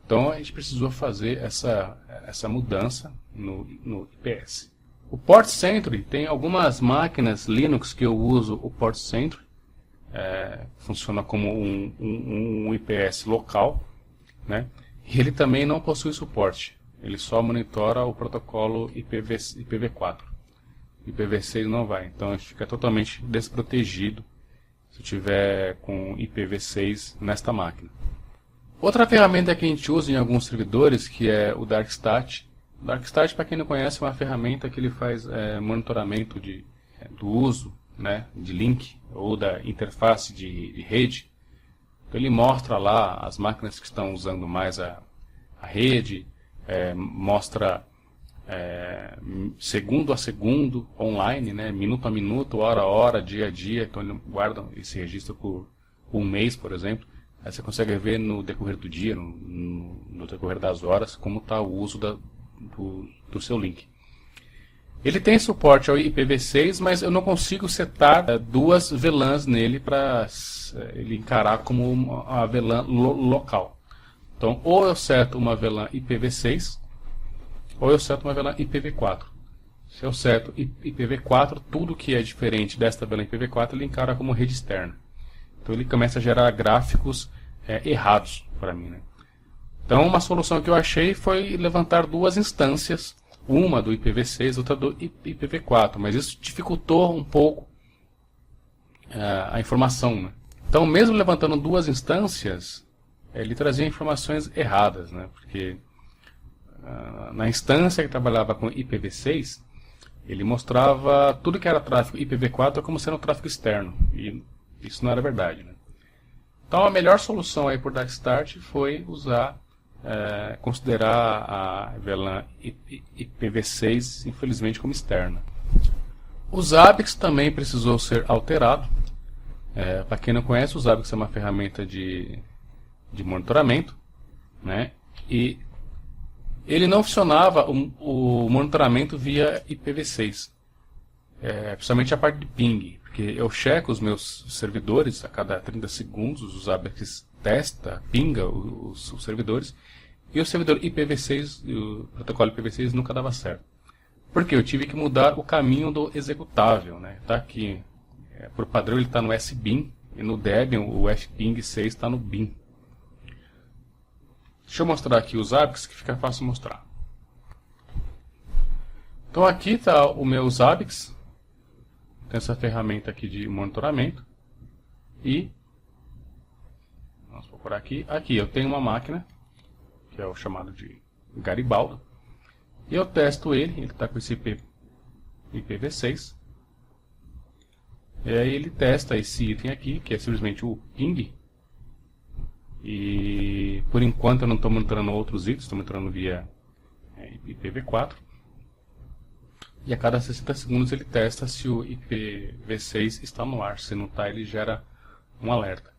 S2: Então a gente precisou fazer essa mudança no IPS. O Port Sentry, tem algumas máquinas Linux que eu uso o Port Sentry, funciona como um IPS local, né? E ele também não possui suporte, ele só monitora o protocolo IPv4. IPv6 não vai, então a gente fica totalmente desprotegido se tiver com IPv6 nesta máquina. Outra ferramenta que a gente usa em alguns servidores, que é o Darkstat. O Darkstat, para quem não conhece, é uma ferramenta que ele faz monitoramento do uso, né, de link ou da interface de rede. Então ele mostra lá as máquinas que estão usando mais a rede, mostra segundo a segundo online, né, minuto a minuto, hora a hora, dia a dia. Então ele guarda esse registro por um mês, por exemplo. Aí você consegue ver no decorrer do dia, no decorrer das horas, como está o uso do seu link. Ele tem suporte ao IPv6, mas eu não consigo setar duas VLANs nele para ele encarar como uma VLAN local. Então, ou eu seto uma VLAN IPv6, ou eu seto uma VLAN IPv4. Se eu seto IPv4, tudo que é diferente desta VLAN IPv4 ele encara como rede externa. Então ele começa a gerar gráficos errados para mim, né? Então uma solução que eu achei foi levantar duas instâncias, uma do IPv6, outra do IPv4, mas isso dificultou um pouco a informação, né? Então mesmo levantando duas instâncias, ele trazia informações erradas, né? Porque na instância que trabalhava com IPv6, ele mostrava tudo que era tráfego IPv4 como sendo tráfego externo, e isso não era verdade, né? Então a melhor solução aí por Darkstat foi considerar a VLAN IPv6, infelizmente, como externa. O Zabbix também precisou ser alterado. Para quem não conhece, o Zabbix é uma ferramenta de monitoramento, né? E ele não funcionava o monitoramento via IPv6, principalmente a parte de ping. Porque eu checo os meus servidores a cada 30 segundos, o Zabbix testa, pinga os servidores, e o servidor IPv6, o protocolo IPv6 nunca dava certo. Porque eu tive que mudar o caminho do executável, né? Tá aqui, por padrão ele está no SBIN, e no Debian o fping6 está no bin. Deixa eu mostrar aqui os Zabbix, que fica fácil mostrar. Então aqui está o meu Zabbix. Tem essa ferramenta aqui de monitoramento. E vamos procurar aqui. Aqui eu tenho uma máquina, que é o chamado de Garibaldo. E eu testo ele está com esse IPv6. E aí ele testa esse item aqui, que é simplesmente o ping. E por enquanto eu não estou monitorando outros itens, estou monitorando via IPv4. E a cada 60 segundos ele testa se o IPv6 está no ar. Se não está, ele gera um alerta.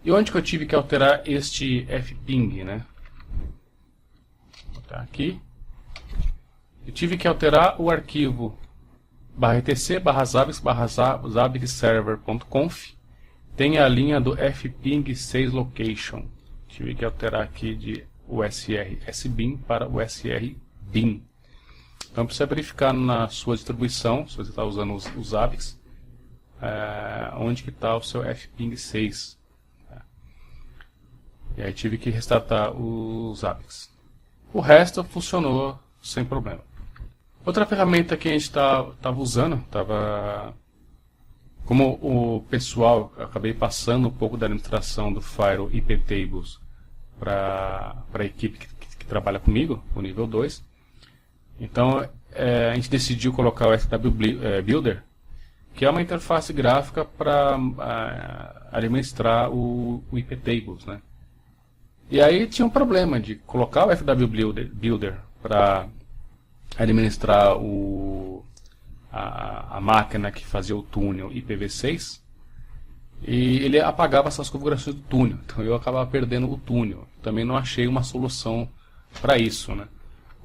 S2: E onde que eu tive que alterar este fping, né? Vou botar aqui. Eu tive que alterar o arquivo /etc/zabbix/zabbixserver.conf. Tem a linha do fping6 location. Tive que alterar aqui de usr sbin para usr bin. Então precisa verificar na sua distribuição, se você está usando o Zabbix, onde que está o seu fping6. E aí tive que restartar os APIs. O resto funcionou sem problema. Outra ferramenta que a gente estava usando, como o pessoal, eu acabei passando um pouco da administração do Firewall IP Tables para a equipe que trabalha comigo, o nível 2. Então a gente decidiu colocar o FW Builder, que é uma interface gráfica para administrar o IP Tables, né? E aí tinha um problema de colocar o FW Builder para administrar a máquina que fazia o túnel IPv6, e ele apagava essas configurações do túnel, então eu acabava perdendo o túnel. Também não achei uma solução para isso, né?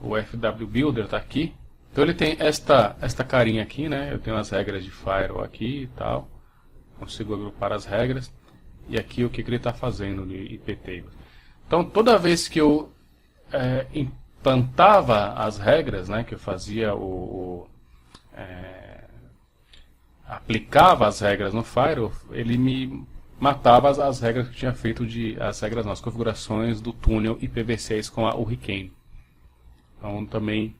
S2: O FW Builder está aqui, então ele tem esta carinha aqui, né? Eu tenho as regras de firewall aqui e tal, consigo agrupar as regras, e aqui o que ele está fazendo de IP Tables. Então toda vez que eu implantava as regras, né, que eu fazia aplicava as regras no firewall, ele me matava as regras que eu tinha feito as configurações do túnel IPv6 com a Hurricane. Então também,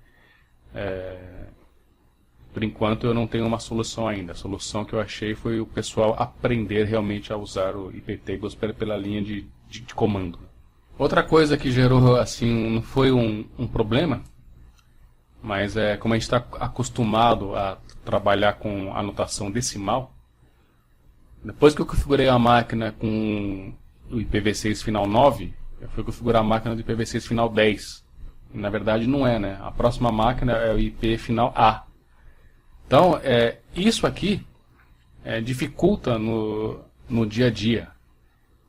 S2: por enquanto, eu não tenho uma solução ainda. A solução que eu achei foi o pessoal aprender realmente a usar o IP Tables pela linha de comando. Outra coisa que gerou, assim, não foi um problema, mas como a gente está acostumado a trabalhar com anotação decimal, depois que eu configurei a máquina com o IPv6 final 9, eu fui configurar a máquina do IPv6 final 10. E, na verdade não é, né? A próxima máquina é o IP final A. Então, isso aqui dificulta no dia a dia.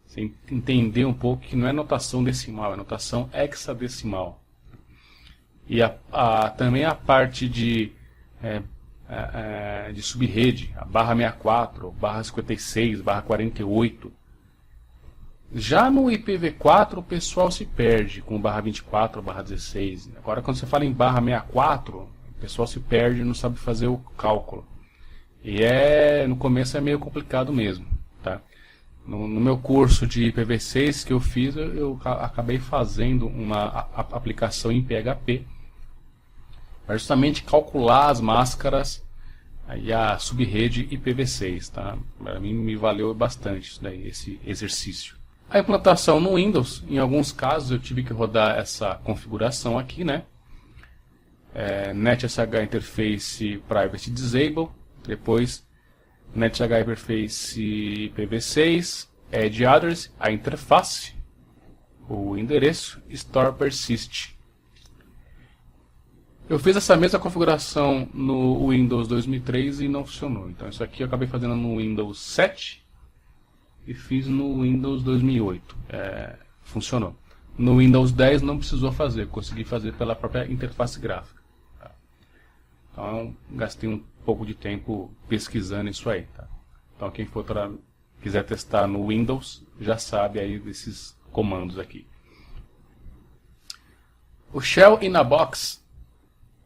S2: Você entender um pouco que não é notação decimal, é notação hexadecimal. E também a parte de subrede, a barra 64, barra 56, barra 48. Já no IPv4 o pessoal se perde com barra 24, barra 16. Agora quando você fala em barra 64, o pessoal se perde e não sabe fazer o cálculo. E no começo é meio complicado mesmo, tá? No meu curso de IPv6 que eu fiz, eu acabei fazendo uma aplicação em PHP para justamente calcular as máscaras e a subrede IPv6, tá? Para mim me valeu bastante isso daí, esse exercício. A implantação no Windows, em alguns casos eu tive que rodar essa configuração aqui, né? NetSH Interface Privacy Disable, depois NetSH Interface IPv6, Add Others, a interface, o endereço, Store Persist. Eu fiz essa mesma configuração no Windows 2003 e não funcionou. Então isso aqui eu acabei fazendo no Windows 7 e fiz no Windows 2008. Funcionou. No Windows 10 não precisou fazer, consegui fazer pela própria interface gráfica. Tá? Então gastei um pouco de tempo pesquisando isso aí. Tá? Então quem quiser testar no Windows já sabe aí desses comandos aqui. O Shell in a Box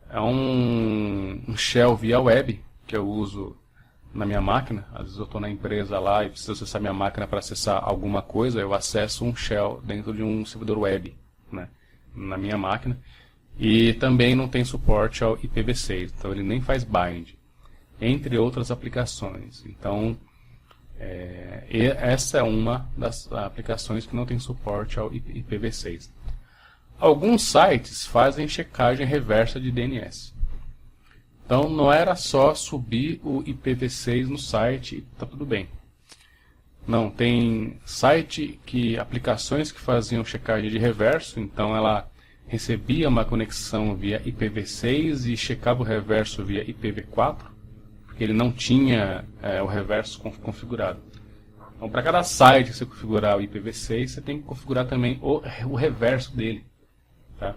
S2: é um shell via web que eu uso na minha máquina. Às vezes eu estou na empresa lá e preciso acessar minha máquina para acessar alguma coisa, eu acesso um shell dentro de um servidor web, né, na minha máquina. E também não tem suporte ao IPv6, então ele nem faz bind, entre outras aplicações. Então essa é uma das aplicações que não tem suporte ao IPv6. Alguns sites fazem checagem reversa de DNS. Então não era só subir o IPv6 no site e tá tudo bem. Não, tem aplicações que faziam checagem de reverso, então ela recebia uma conexão via IPv6 e checava o reverso via IPv4, porque ele não tinha o reverso configurado. Então para cada site que você configurar o IPv6, você tem que configurar também o reverso dele. Tá?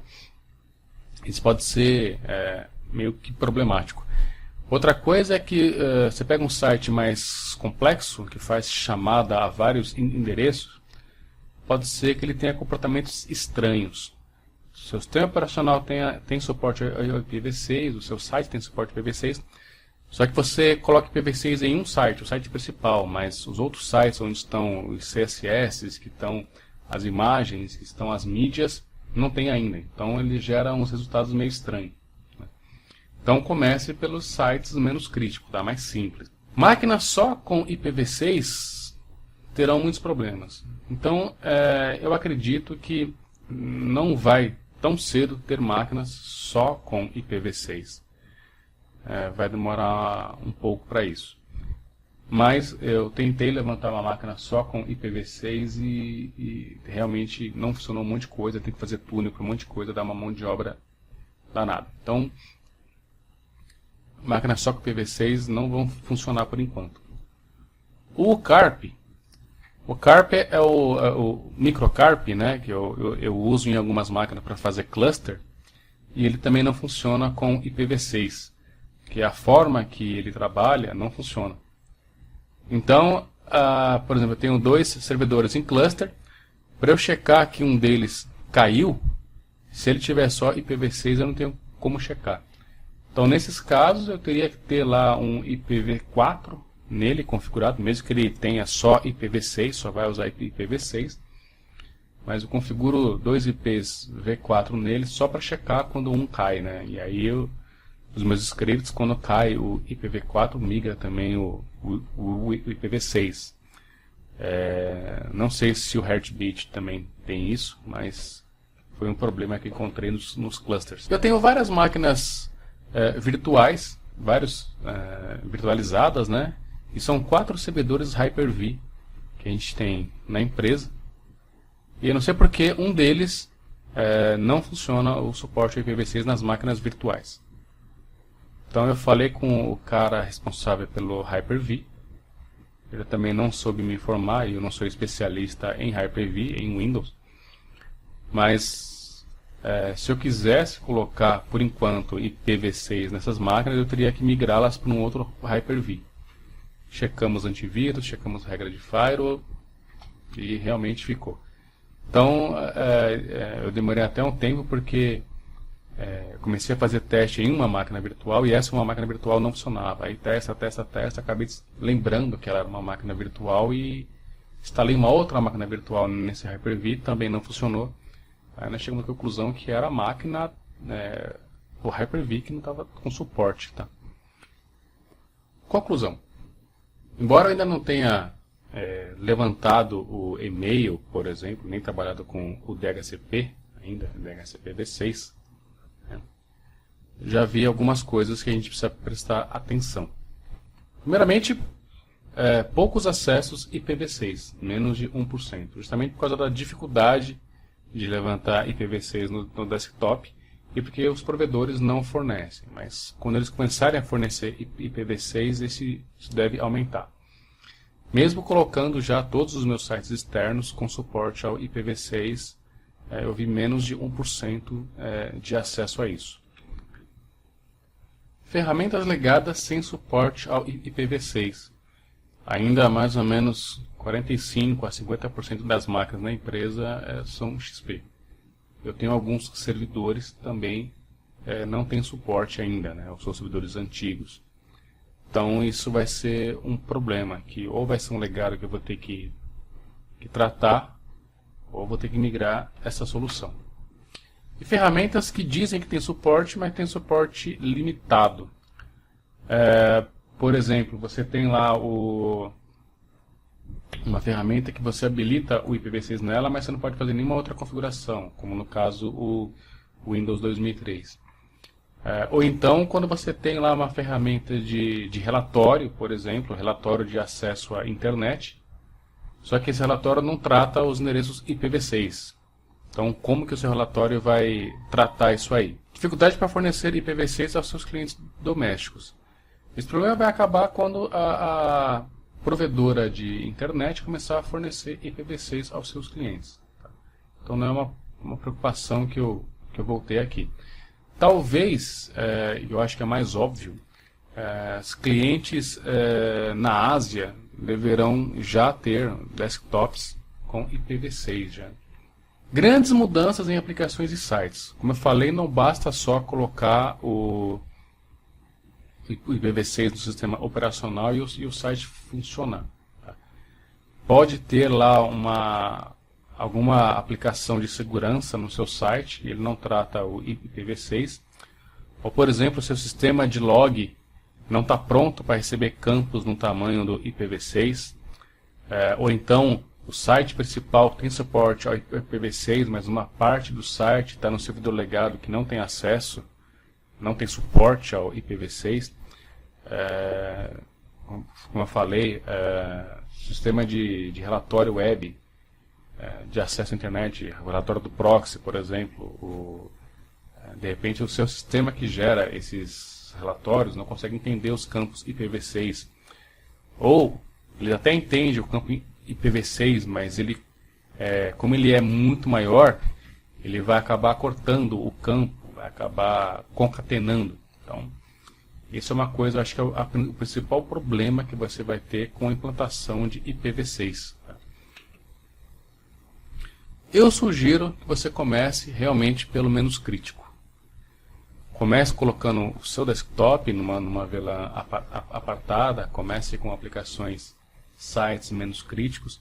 S2: Isso pode ser meio que problemático. Outra coisa é que você pega um site mais complexo, que faz chamada a vários endereços, pode ser que ele tenha comportamentos estranhos. Se o seu sistema operacional tem suporte ao IPv6, o seu site tem suporte ao IPv6, só que você coloca IPv6 em um site, o site principal, mas os outros sites onde estão os CSS que estão as imagens, que estão as mídias, não tem ainda. Então ele gera uns resultados meio estranhos. Então comece pelos sites menos críticos, tá? Mais simples. Máquinas só com IPv6 terão muitos problemas. Então eu acredito que não vai tão cedo ter máquinas só com IPv6. Vai demorar um pouco para isso. Mas eu tentei levantar uma máquina só com IPv6 e realmente não funcionou um monte de coisa. Tem que fazer túnel para um monte de coisa, dar uma mão de obra danada. Então, máquinas só com IPv6 não vão funcionar por enquanto. O Carp é o microcarp, né, que eu uso em algumas máquinas para fazer cluster, e ele também não funciona com IPv6, que a forma que ele trabalha não funciona. Então, por exemplo, eu tenho 2 servidores em cluster. Para eu checar que um deles caiu, se ele tiver só IPv6, eu não tenho como checar. Então, nesses casos, eu teria que ter lá um IPv4 nele configurado, mesmo que ele tenha só IPv6, só vai usar IPv6. Mas eu configuro 2 IPs v4 nele só para checar quando um cai, né? E aí os meus scripts, quando cai o IPv4, migra também o IPv6. Não sei se o Heartbeat também tem isso, mas foi um problema que encontrei nos clusters. Eu tenho várias máquinas virtuais, virtualizadas, né? E são 4 servidores Hyper-V que a gente tem na empresa. E eu não sei porque um deles não funciona o suporte IPv6 nas máquinas virtuais. Então eu falei com o cara responsável pelo Hyper-V. Ele também não soube me informar, e eu não sou especialista em Hyper-V, em Windows. Mas se eu quisesse colocar, por enquanto, IPv6 nessas máquinas, eu teria que migrá-las para um outro Hyper-V. Checamos antivírus, checamos regra de firewall, e realmente ficou. Então eu demorei até um tempo porque comecei a fazer teste em uma máquina virtual e essa uma máquina virtual não funcionava. Aí testa, acabei lembrando que ela era uma máquina virtual e instalei uma outra máquina virtual nesse Hyper-V, também não funcionou. Aí nós chegamos à conclusão que era a máquina, o Hyper-V que não estava com suporte. Tá? Conclusão. Embora eu ainda não tenha levantado o e-mail, por exemplo, nem trabalhado com o DHCP, ainda, DHCP V6, já vi algumas coisas que a gente precisa prestar atenção. Primeiramente, poucos acessos IPv6, menos de 1%, justamente por causa da dificuldade de levantar IPv6 no desktop e porque os provedores não fornecem. Mas quando eles começarem a fornecer IPv6, isso deve aumentar. Mesmo colocando já todos os meus sites externos com suporte ao IPv6, eu vi menos de 1% de acesso a isso. Ferramentas legadas sem suporte ao IPv6. Ainda mais ou menos 45% a 50% das máquinas na empresa são XP. Eu tenho alguns servidores também não tem suporte ainda, né? São servidores antigos. Então isso vai ser um problema, que ou vai ser um legado que eu vou ter que tratar, ou vou ter que migrar essa solução. E ferramentas que dizem que tem suporte, mas tem suporte limitado. Por exemplo, você tem lá uma ferramenta que você habilita o IPv6 nela, mas você não pode fazer nenhuma outra configuração, como no caso o Windows 2003. Ou então, quando você tem lá uma ferramenta de relatório, por exemplo, relatório de acesso à internet, só que esse relatório não trata os endereços IPv6. Então, como que o seu relatório vai tratar isso aí? Dificuldade para fornecer IPv6 aos seus clientes domésticos. Esse problema vai acabar quando a provedora de internet começar a fornecer IPv6 aos seus clientes. Então, não é uma preocupação que eu voltei aqui. Talvez, eu acho que é mais óbvio, os clientes na Ásia deverão já ter desktops com IPv6 já. Grandes mudanças em aplicações e sites. Como eu falei, não basta só colocar o IPv6 no sistema operacional e o site funcionar. Tá? Pode ter lá alguma aplicação de segurança no seu site e ele não trata o IPv6, ou por exemplo, seu sistema de log não está pronto para receber campos no tamanho do IPv6, ou então o site principal tem suporte ao IPv6, mas uma parte do site está no servidor legado que não tem acesso, não tem suporte ao IPv6. Como eu falei, sistema de relatório web, de acesso à internet, relatório do proxy, por exemplo, de repente o seu sistema que gera esses relatórios não consegue entender os campos IPv6, ou ele até entende o campo IPv6, mas como ele é muito maior, ele vai acabar cortando o campo, vai acabar concatenando. Então, isso é uma coisa, acho que é o principal problema que você vai ter com a implantação de IPv6. Eu sugiro que você comece realmente pelo menos crítico. Comece colocando o seu desktop numa VLAN apartada, comece com aplicações, sites menos críticos,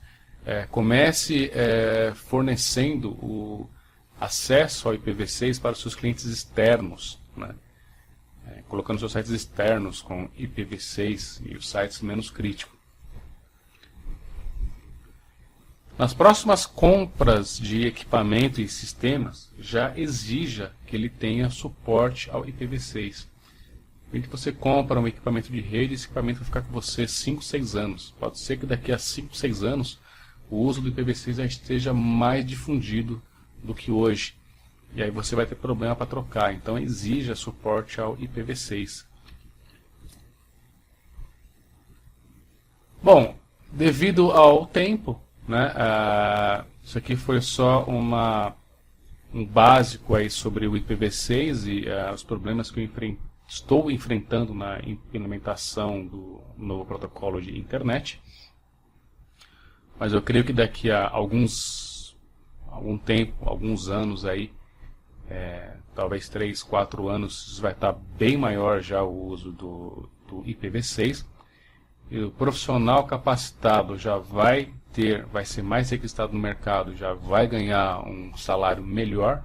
S2: comece fornecendo o acesso ao IPv6 para os seus clientes externos, né? Colocando seus sites externos com IPv6 e os sites menos críticos. Nas próximas compras de equipamento e sistemas, já exija que ele tenha suporte ao IPv6. Quando você compra um equipamento de rede, esse equipamento vai ficar com você 5, 6 anos. Pode ser que daqui a 5, 6 anos o uso do IPv6 já esteja mais difundido do que hoje. E aí você vai ter problema para trocar. Então exija suporte ao IPv6. Bom, devido ao tempo, né, isso aqui foi só um básico aí sobre o IPv6 e os problemas que eu estou enfrentando na implementação do novo protocolo de internet. Mas eu creio que daqui a algum tempo, alguns anos aí, talvez 3, 4 anos, vai estar bem maior já o uso do IPv6. E o profissional capacitado já vai ser mais requisitado no mercado, já vai ganhar um salário melhor,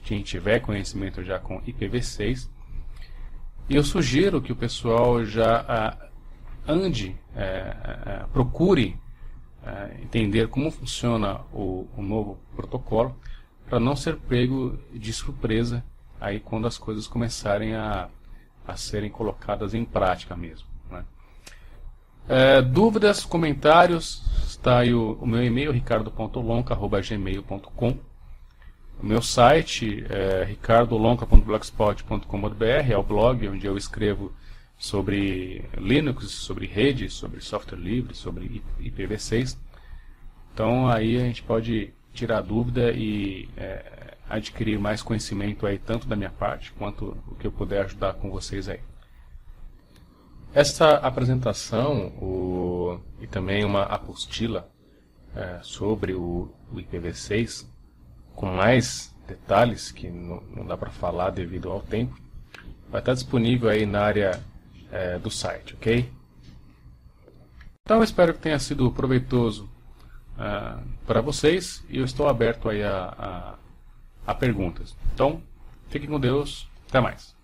S2: quem tiver conhecimento já com IPv6. E eu sugiro que o pessoal já procure entender como funciona o novo protocolo, para não ser pego de surpresa aí quando as coisas começarem a serem colocadas em prática mesmo, né? Dúvidas, comentários, está aí o meu e-mail, ricardo.lonca@gmail.com. O meu site é ricardolonca.blogspot.com.br, é o blog onde eu escrevo sobre Linux, sobre rede, sobre software livre, sobre IPv6. Então aí a gente pode tirar dúvida e adquirir mais conhecimento aí, tanto da minha parte quanto o que eu puder ajudar com vocês aí. Essa apresentação e também uma apostila sobre o IPv6, com mais detalhes que não dá para falar devido ao tempo, vai estar disponível aí na área do site, ok? Então eu espero que tenha sido proveitoso para vocês e eu estou aberto aí a perguntas. Então, fiquem com Deus, até mais.